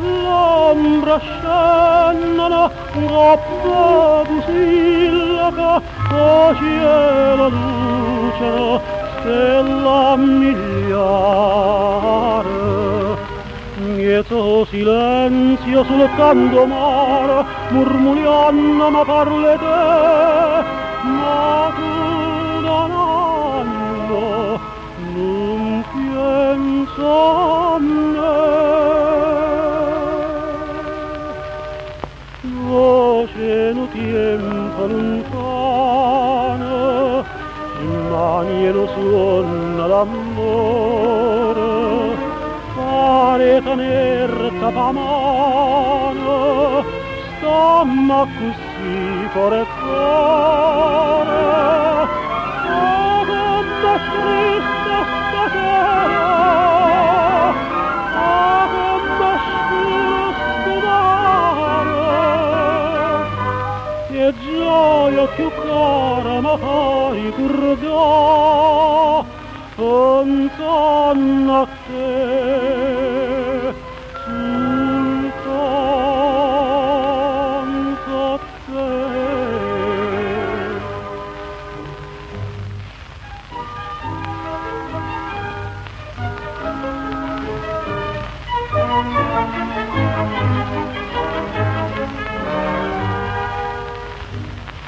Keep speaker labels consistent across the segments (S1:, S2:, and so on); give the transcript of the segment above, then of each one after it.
S1: l'ombra scendono troppo busillaca, o cielo lucero, stella miliare. Mieto silenzio sul canto mare, murmuriando ma parle te, ma tu non anno, non penso a me. Voce no tempo lontano, in mani lo suona l'amore, pare tenerta pa mano, stamma così cuore e cuore. Oh, com'è triste stasera, oh, com'è scuro sto mare, che gioia più cara ma fai ricordare intorno a te, soltanto a te.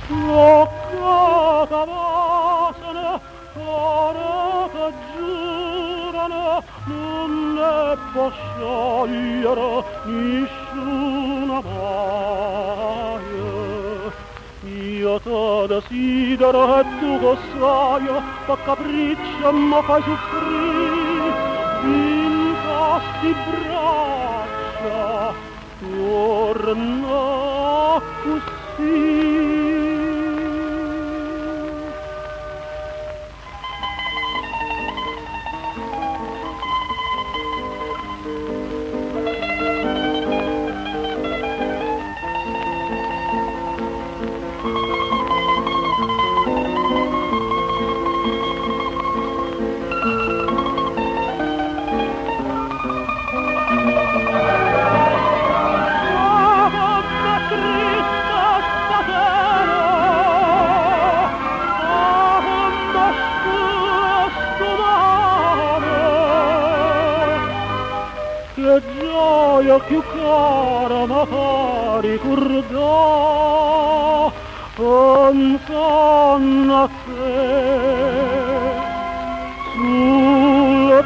S1: Toccata vasana, ora che giurano, non ne può sciogliere nessuna mai. Io te desidero e tu lo sai, per capriccio mi fai soffrire, in questi braccia torna così. Che gioia più cara ma fa ricordare intorno a te, sul